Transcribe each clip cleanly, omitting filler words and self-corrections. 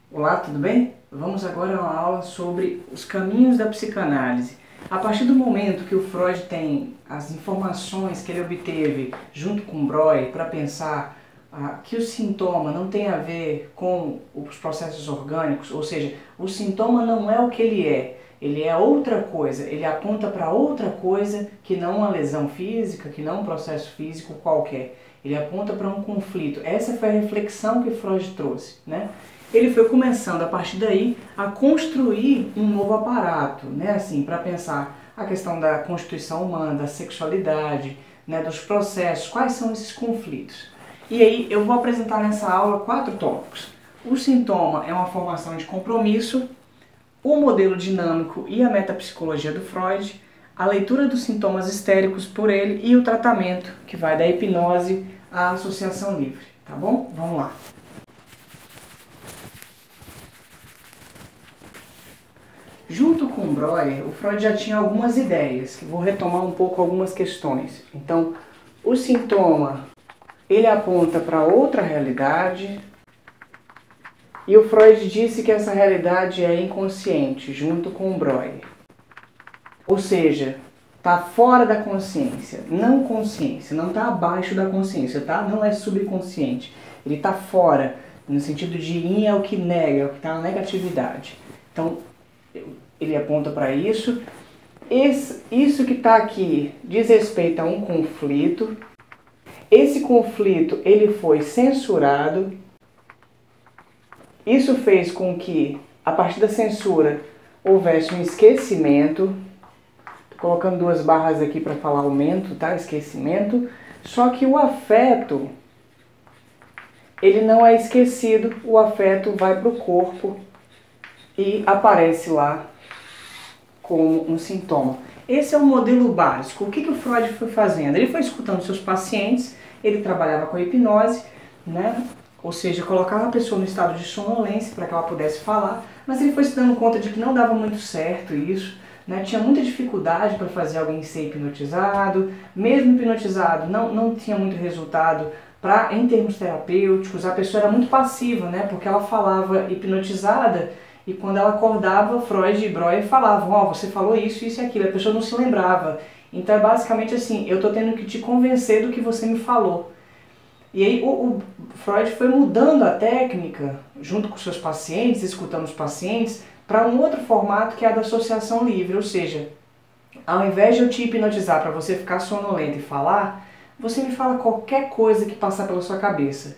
Olá, tudo bem? Vamos agora a uma aula sobre os caminhos da psicanálise. A partir do momento que o Freud tem as informações que ele obteve junto com Breuer para pensar que o sintoma não tem a ver com os processos orgânicos, ou seja, o sintoma não é o que ele é outra coisa, ele aponta para outra coisa que não uma lesão física, que não um processo físico qualquer. Ele aponta para um conflito. Essa foi a reflexão que Freud trouxe, né? Ele foi começando a partir daí a construir um novo aparato, né, assim, para pensar a questão da constituição humana, da sexualidade, né, dos processos, quais são esses conflitos. E aí eu vou apresentar nessa aula 4 tópicos. O sintoma é uma formação de compromisso, o modelo dinâmico e a metapsicologia do Freud, a leitura dos sintomas histéricos por ele e o tratamento, que vai da hipnose à associação livre, tá bom? Vamos lá. Junto com Breuer, o Freud já tinha algumas ideias, que vou retomar um pouco algumas questões. Então, o sintoma, ele aponta para outra realidade, e o Freud disse que essa realidade é inconsciente, junto com Breuer. Ou seja, está fora da consciência, não consciência, não está abaixo da consciência, tá? Não é subconsciente, ele está fora, no sentido de yin é o que nega, é o que está na negatividade. Então, ele aponta para isso. Isso que está aqui diz respeito a um conflito. Esse conflito ele foi censurado. Isso fez com que, a partir da censura, houvesse um esquecimento. Estou colocando 2 barras aqui para falar aumento, tá? Esquecimento. Só que o afeto, ele não é esquecido. O afeto vai para o corpo e aparece lá como um sintoma. Esse é o modelo básico. O que o Freud foi fazendo? Ele foi escutando seus pacientes, ele trabalhava com a hipnose, né? Ou seja, colocava a pessoa no estado de sonolência para que ela pudesse falar, mas ele foi se dando conta de que não dava muito certo isso, né? Tinha muita dificuldade para fazer alguém ser hipnotizado, mesmo hipnotizado não tinha muito resultado em termos terapêuticos, a pessoa era muito passiva, né? Porque ela falava hipnotizada, e quando ela acordava, Freud e Breuer falavam, ó, você falou isso, isso e aquilo, a pessoa não se lembrava. Então é basicamente assim, eu estou tendo que te convencer do que você me falou. E aí o Freud foi mudando a técnica, junto com seus pacientes, escutando os pacientes, para um outro formato que é a da associação livre, ou seja, ao invés de eu te hipnotizar para você ficar sonolento e falar, você me fala qualquer coisa que passar pela sua cabeça.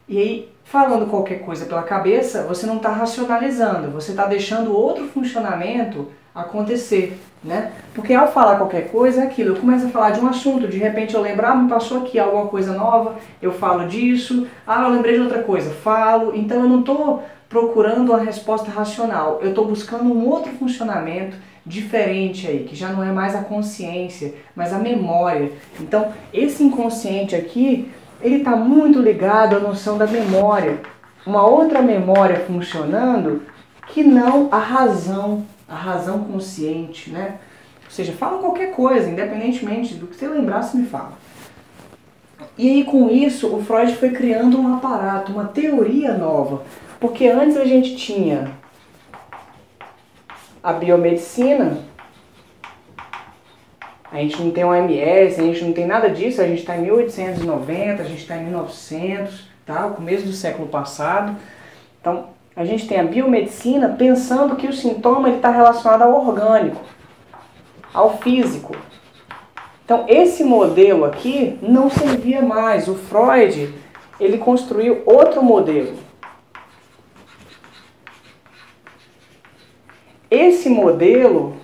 E aí, falando qualquer coisa pela cabeça, você não está racionalizando, você está deixando outro funcionamento acontecer, né? Porque ao falar qualquer coisa é aquilo, eu começo a falar de um assunto, de repente eu lembro, me passou aqui alguma coisa nova, eu falo disso, eu lembrei de outra coisa, falo, então eu não estou procurando uma resposta racional, eu estou buscando um outro funcionamento diferente aí, que já não é mais a consciência, mas a memória. Então, esse inconsciente aqui, ele está muito ligado à noção da memória. Uma outra memória funcionando que não a razão consciente, né? Ou seja, fala qualquer coisa, independentemente do que você lembrar, você me fala. E aí com isso, o Freud foi criando um aparato, uma teoria nova. Porque antes a gente tinha a biomedicina, a gente não tem OMS, a gente não tem nada disso, a gente está em 1890, a gente está em 1900, tá? O começo do século passado. Então, a gente tem a biomedicina pensando que o sintoma está relacionado ao orgânico, ao físico. Então, esse modelo aqui não servia mais. O Freud, ele construiu outro modelo. Esse modelo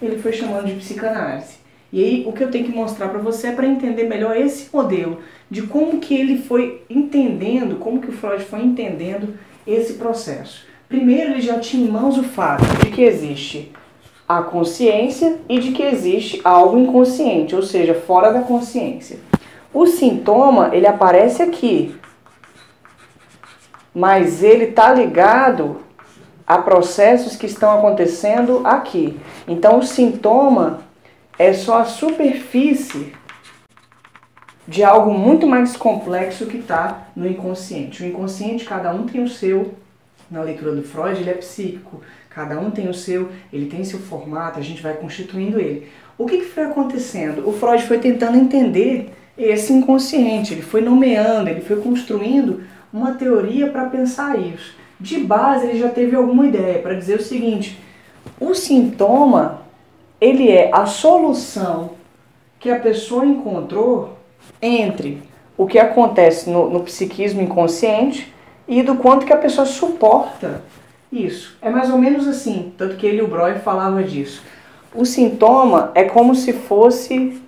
ele foi chamando de psicanálise. E aí o que eu tenho que mostrar para você é para entender melhor esse modelo, de como que ele foi entendendo, como que o Freud foi entendendo esse processo. Primeiro ele já tinha em mãos o fato de que existe a consciência e de que existe algo inconsciente, ou seja, fora da consciência. O sintoma, ele aparece aqui, mas ele está ligado a processos que estão acontecendo aqui. Então o sintoma é só a superfície de algo muito mais complexo que está no inconsciente. O inconsciente, cada um tem o seu na leitura do Freud, ele é psíquico. Cada um tem o seu, ele tem seu formato, a gente vai constituindo ele. O que foi acontecendo? O Freud foi tentando entender esse inconsciente, ele foi nomeando, ele foi construindo uma teoria para pensar isso. De base, ele já teve alguma ideia para dizer o seguinte: o sintoma, ele é a solução que a pessoa encontrou entre o que acontece no psiquismo inconsciente e do quanto que a pessoa suporta isso. É mais ou menos assim, tanto que ele e o Breuer falavam disso. O sintoma é como se fosse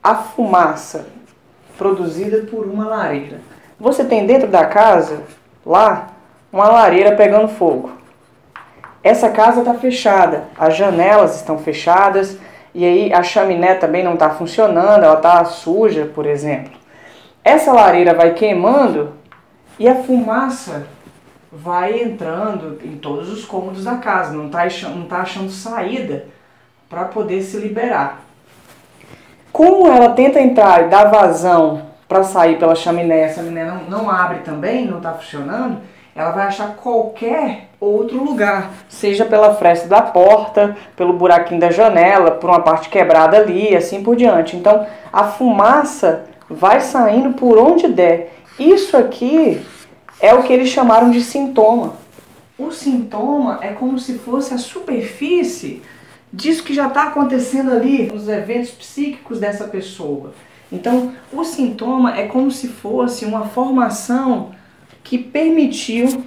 a fumaça produzida por uma lareira. Você tem dentro da casa, lá, uma lareira pegando fogo. Essa casa está fechada, as janelas estão fechadas, e aí a chaminé também não está funcionando, ela está suja, por exemplo. Essa lareira vai queimando e a fumaça vai entrando em todos os cômodos da casa, não está achando saída para poder se liberar. Como ela tenta entrar e dar vazão para sair pela chaminé, a chaminé não abre também, não está funcionando, ela vai achar qualquer outro lugar, seja pela fresta da porta, pelo buraquinho da janela, por uma parte quebrada ali, assim por diante. Então, a fumaça vai saindo por onde der. Isso aqui é o que eles chamaram de sintoma. O sintoma é como se fosse a superfície disso que já está acontecendo ali, nos eventos psíquicos dessa pessoa. Então, o sintoma é como se fosse uma formação que permitiu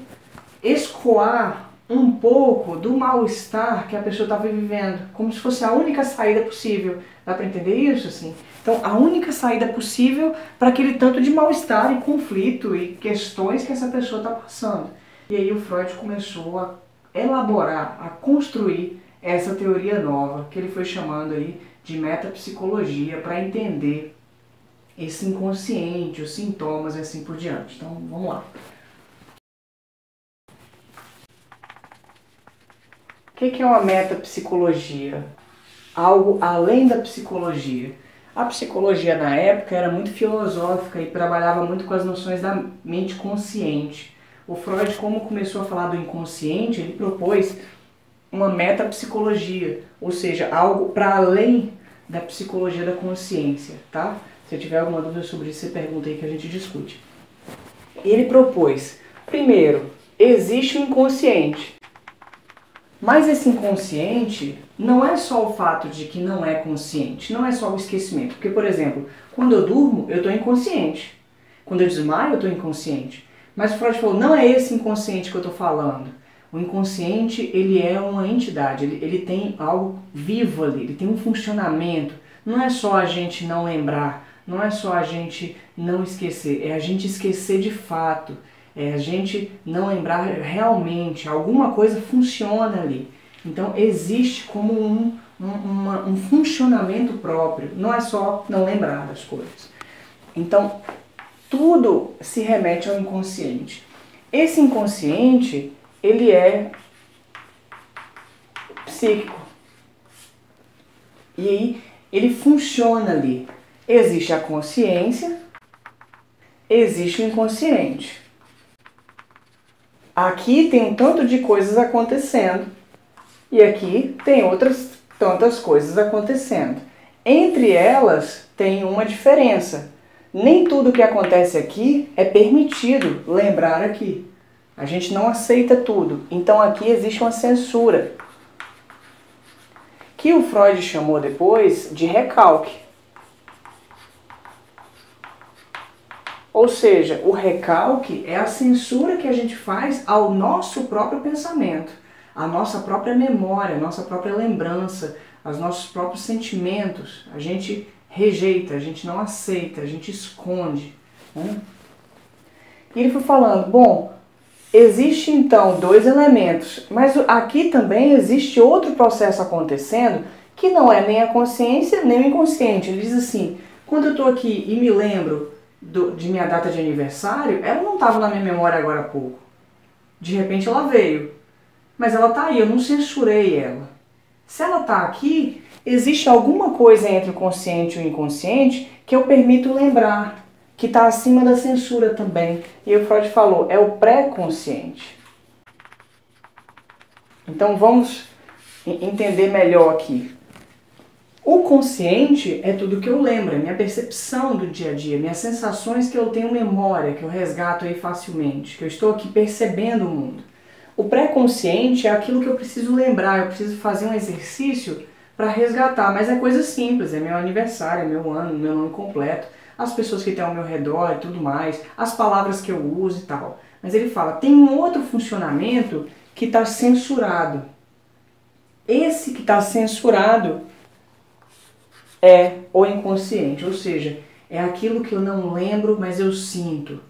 escoar um pouco do mal-estar que a pessoa estava vivendo, como se fosse a única saída possível. Dá para entender isso assim? Então, a única saída possível para aquele tanto de mal-estar e conflito e questões que essa pessoa está passando. E aí o Freud começou a elaborar, a construir essa teoria nova, que ele foi chamando aí de metapsicologia, para entender esse inconsciente, os sintomas e assim por diante. Então, vamos lá. O que é uma metapsicologia? Algo além da psicologia. A psicologia na época era muito filosófica e trabalhava muito com as noções da mente consciente. O Freud, como começou a falar do inconsciente, ele propôs uma metapsicologia, ou seja, algo para além da psicologia da consciência, tá? Se tiver alguma dúvida sobre isso, você pergunta aí que a gente discute. Ele propôs, primeiro, existe o inconsciente. Mas esse inconsciente não é só o fato de que não é consciente, não é só o esquecimento. Porque, por exemplo, quando eu durmo, eu estou inconsciente. Quando eu desmaio, eu estou inconsciente. Mas o Freud falou, não é esse inconsciente que eu estou falando. O inconsciente, ele é uma entidade, ele tem algo vivo ali, ele tem um funcionamento. Não é só a gente não lembrar, não é só a gente não esquecer, é a gente esquecer de fato. É a gente não lembrar realmente, alguma coisa funciona ali. Então existe como um funcionamento próprio, não é só não lembrar das coisas. Então tudo se remete ao inconsciente. Esse inconsciente, ele é psíquico. E aí ele funciona ali. Existe a consciência, existe o inconsciente. Aqui tem um tanto de coisas acontecendo e aqui tem outras tantas coisas acontecendo. Entre elas tem uma diferença. Nem tudo que acontece aqui é permitido lembrar aqui. A gente não aceita tudo. Então aqui existe uma censura, que o Freud chamou depois de recalque. Ou seja, o recalque é a censura que a gente faz ao nosso próprio pensamento, à nossa própria memória, à nossa própria lembrança, aos nossos próprios sentimentos. A gente rejeita, a gente não aceita, a gente esconde. Né? E ele foi falando, bom, existe então dois elementos, mas aqui também existe outro processo acontecendo que não é nem a consciência nem o inconsciente. Ele diz assim, quando eu estou aqui e me lembro de minha data de aniversário, ela não estava na minha memória agora há pouco. De repente ela veio. Mas ela está aí, eu não censurei ela. Se ela está aqui, existe alguma coisa entre o consciente e o inconsciente que eu permito lembrar. que está acima da censura também. E o Freud falou, é o pré-consciente. Então vamos entender melhor aqui. O consciente é tudo que eu lembro, é minha percepção do dia a dia, minhas sensações que eu tenho memória, que eu resgato aí facilmente, que eu estou aqui percebendo o mundo. O pré-consciente é aquilo que eu preciso lembrar, eu preciso fazer um exercício para resgatar, mas é coisa simples, é meu aniversário, é meu ano, meu nome completo, as pessoas que estão ao meu redor e tudo mais, as palavras que eu uso e tal. Mas ele fala, tem um outro funcionamento que está censurado. Esse que está censurado é o inconsciente, ou seja, é aquilo que eu não lembro, mas eu sinto.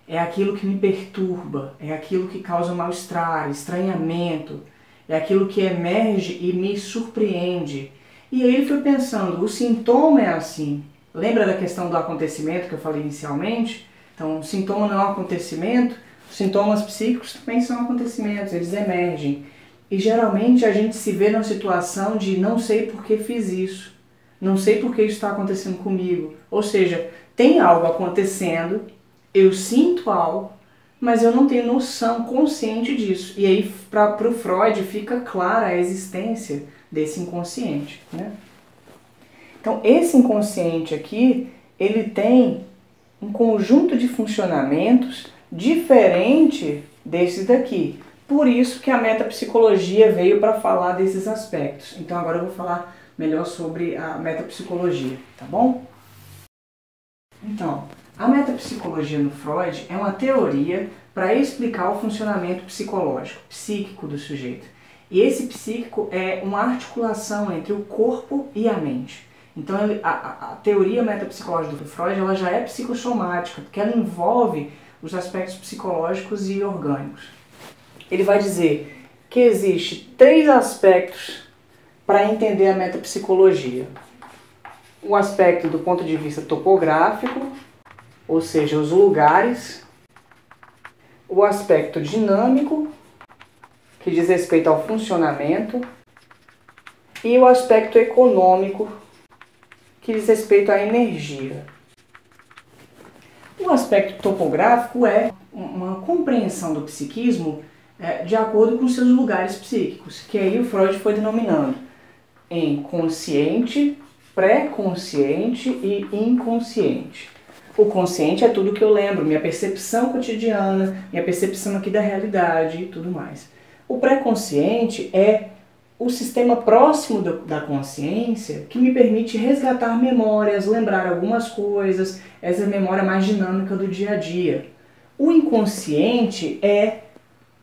É aquilo que me perturba, é aquilo que causa mal-estar, estranhamento, é aquilo que emerge e me surpreende. E aí ele foi pensando, o sintoma é assim. Lembra da questão do acontecimento que eu falei inicialmente? Então, o sintoma não é um acontecimento, os sintomas psíquicos também são acontecimentos, eles emergem. E geralmente a gente se vê numa situação de não sei por que fiz isso, não sei por que isso está acontecendo comigo. Ou seja, tem algo acontecendo, eu sinto algo, mas eu não tenho noção consciente disso. E aí para o Freud fica clara a existência desse inconsciente, né? Então esse inconsciente aqui, ele tem um conjunto de funcionamentos diferente desses daqui. Por isso que a metapsicologia veio para falar desses aspectos. Então agora eu vou falar melhor sobre a metapsicologia, tá bom? Então, a metapsicologia no Freud é uma teoria para explicar o funcionamento psicológico, psíquico do sujeito. E esse psíquico é uma articulação entre o corpo e a mente. Então a teoria metapsicológica do Freud ela já é psicossomática, porque ela envolve os aspectos psicológicos e orgânicos. Ele vai dizer que existe 3 aspectos para entender a metapsicologia. O aspecto do ponto de vista topográfico, ou seja, os lugares. O aspecto dinâmico, que diz respeito ao funcionamento. E o aspecto econômico, que diz respeito à energia. O aspecto topográfico é uma compreensão do psiquismo de acordo com seus lugares psíquicos, que aí o Freud foi denominando em consciente, pré-consciente e inconsciente. O consciente é tudo que eu lembro, minha percepção cotidiana, minha percepção aqui da realidade e tudo mais. O pré-consciente é o sistema próximo da consciência que me permite resgatar memórias, lembrar algumas coisas, essa memória mais dinâmica do dia a dia. O inconsciente é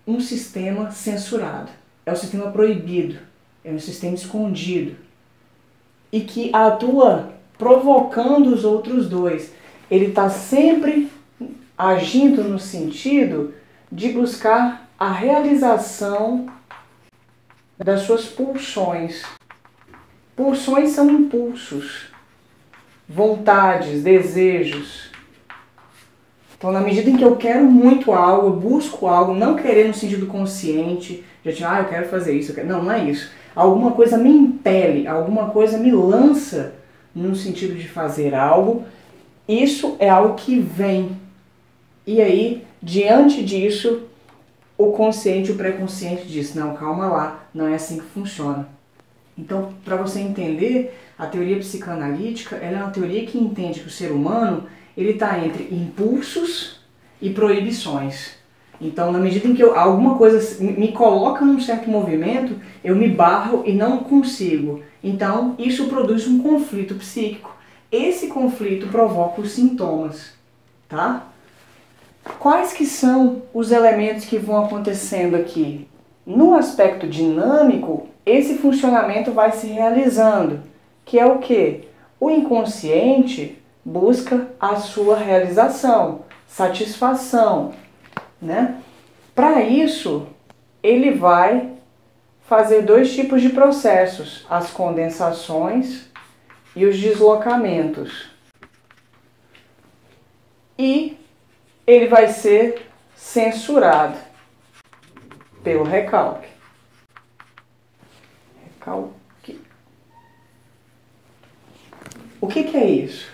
um sistema censurado, é o sistema proibido, é um sistema escondido e que atua provocando os outros dois. Ele está sempre agindo no sentido de buscar a realização das suas pulsões. Pulsões são impulsos, vontades, desejos. Então, na medida em que eu quero muito algo, eu busco algo, não querer no sentido consciente, de eu quero fazer isso, eu quero... Não, não é isso. Alguma coisa me impele, alguma coisa me lança no sentido de fazer algo. Isso é algo que vem. E aí, diante disso, o consciente e o pré-consciente diz, não, calma lá, não é assim que funciona. Então, para você entender, a teoria psicanalítica ela é uma teoria que entende que o ser humano ele está entre impulsos e proibições. Então, na medida em que alguma coisa me coloca num certo movimento, eu me barro e não consigo. Então, isso produz um conflito psíquico. Esse conflito provoca os sintomas, tá? Quais que são os elementos que vão acontecendo aqui? No aspecto dinâmico, esse funcionamento vai se realizando, que é o quê? O inconsciente busca a sua realização, satisfação, né? Para isso, ele vai fazer 2 tipos de processos, as condensações e os deslocamentos. E ele vai ser censurado pelo recalque. Recalque. O que é isso?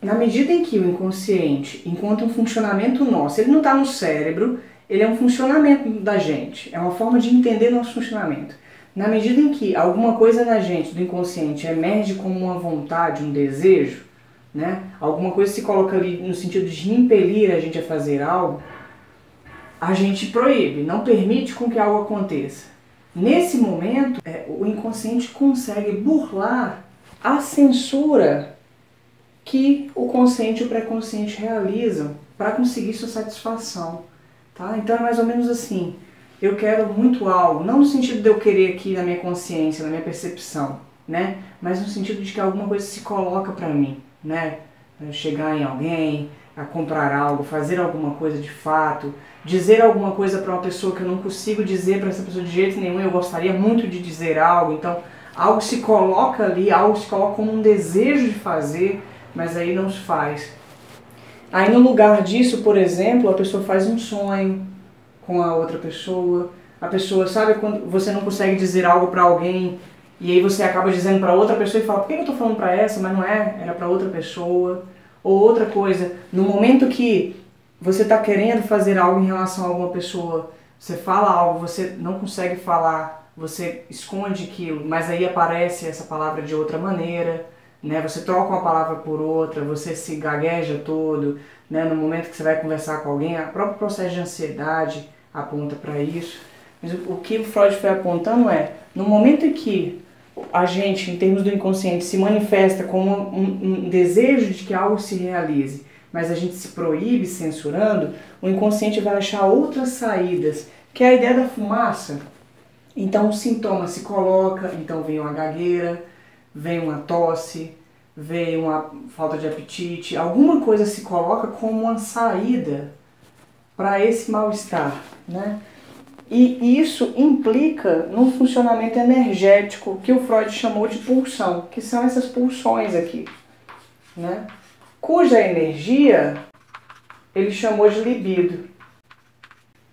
na medida em que o inconsciente, enquanto um funcionamento nosso, ele não está no cérebro, ele é um funcionamento da gente, é uma forma de entender nosso funcionamento. Na medida em que alguma coisa na gente, do inconsciente, emerge como uma vontade, um desejo, né? Alguma coisa se coloca ali no sentido de impelir a gente a fazer algo, a gente proíbe, não permite com que algo aconteça. Nesse momento, o inconsciente consegue burlar a censura que o consciente e o pré-consciente realizam para conseguir sua satisfação. Tá? Então é mais ou menos assim, eu quero muito algo, não no sentido de eu querer aqui na minha consciência, na minha percepção, né? Mas no sentido de que alguma coisa se coloca para mim, né? Chegar em alguém, a comprar algo, fazer alguma coisa de fato, dizer alguma coisa para uma pessoa que eu não consigo dizer para essa pessoa de jeito nenhum, eu gostaria muito de dizer algo, então algo se coloca ali, algo se coloca como um desejo de fazer, mas aí não se faz. Aí no lugar disso, por exemplo, a pessoa faz um sonho com a outra pessoa, a pessoa, sabe quando você não consegue dizer algo para alguém e aí você acaba dizendo para outra pessoa e fala, por que eu estou falando para essa, mas não é, era para outra pessoa. Ou outra coisa, no momento que você está querendo fazer algo em relação a alguma pessoa, você fala algo, você não consegue falar, você esconde aquilo, mas aí aparece essa palavra de outra maneira, né? Você troca uma palavra por outra, você se gagueja todo, né? No momento que você vai conversar com alguém, o próprio processo de ansiedade aponta para isso. Mas o que o Freud foi apontando é, no momento em que a gente, em termos do inconsciente, se manifesta como um desejo de que algo se realize, mas a gente se proíbe censurando, o inconsciente vai achar outras saídas, que é a ideia da fumaça. Então o sintoma se coloca, então vem uma gagueira, vem uma tosse, vem uma falta de apetite, alguma coisa se coloca como uma saída para esse mal-estar, né? E isso implica num funcionamento energético que o Freud chamou de pulsão, que são essas pulsões aqui, né? Cuja energia ele chamou de libido.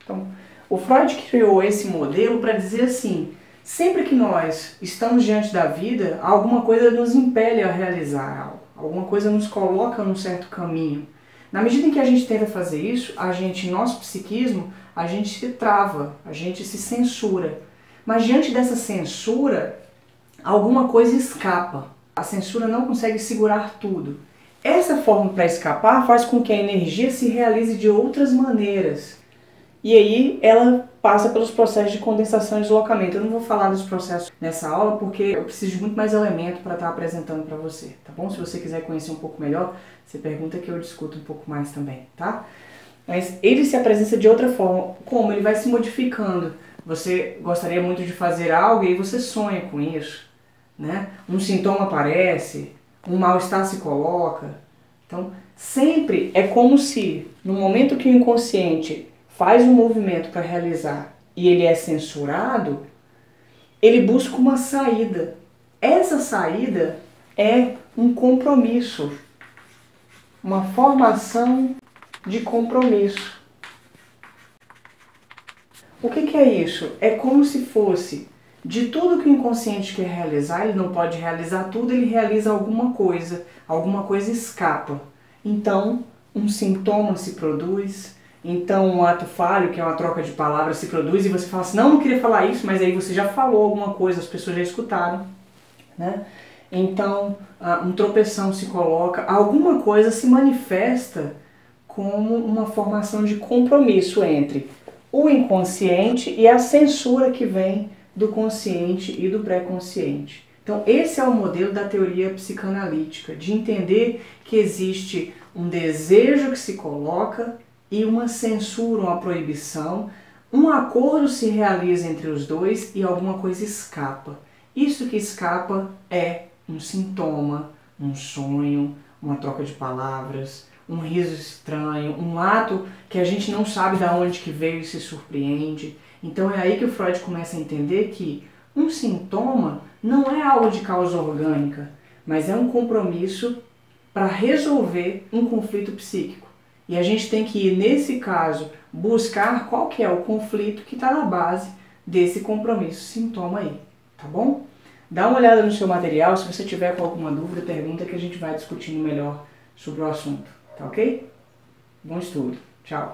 Então, o Freud criou esse modelo para dizer assim, sempre que nós estamos diante da vida, alguma coisa nos impele a realizar algo, alguma coisa nos coloca num certo caminho. Na medida em que a gente tenta fazer isso, a gente, nosso psiquismo, a gente se trava, a gente se censura. Mas diante dessa censura, alguma coisa escapa. A censura não consegue segurar tudo. Essa forma para escapar faz com que a energia se realize de outras maneiras. E aí ela passa pelos processos de condensação e deslocamento. Eu não vou falar dos processos nessa aula porque eu preciso de muito mais elemento para estar apresentando para você, tá bom? Se você quiser conhecer um pouco melhor, você pergunta que eu discuto um pouco mais também, tá? Mas ele se apresenta de outra forma. Como? Ele vai se modificando. Você gostaria muito de fazer algo e aí você sonha com isso, né? Um sintoma aparece, um mal-estar se coloca. Então, sempre é como se, no momento que o inconsciente faz um movimento para realizar e ele é censurado, ele busca uma saída. Essa saída é um compromisso, uma formação de compromisso. O que é isso? É como se fosse, de tudo que o inconsciente quer realizar, ele não pode realizar tudo, ele realiza alguma coisa escapa. Então, um sintoma se produz, então um ato falho, que é uma troca de palavras, se produz e você fala assim, não queria falar isso, mas aí você já falou alguma coisa, as pessoas já escutaram, né? Então, um tropeção se coloca, alguma coisa se manifesta como uma formação de compromisso entre o inconsciente e a censura que vem do consciente e do pré-consciente. Então esse é o modelo da teoria psicanalítica, de entender que existe um desejo que se coloca e uma censura, uma proibição, um acordo se realiza entre os dois e alguma coisa escapa. Isso que escapa é um sintoma, um sonho, uma troca de palavras, um riso estranho, um ato que a gente não sabe de onde que veio e se surpreende. Então é aí que o Freud começa a entender que um sintoma não é algo de causa orgânica, mas é um compromisso para resolver um conflito psíquico. E a gente tem que ir, nesse caso, buscar qual que é o conflito que está na base desse compromisso, sintoma aí, tá bom? Dá uma olhada no seu material, se você tiver com alguma dúvida, pergunta que a gente vai discutindo melhor sobre o assunto, tá ok? Bom estudo. Tchau.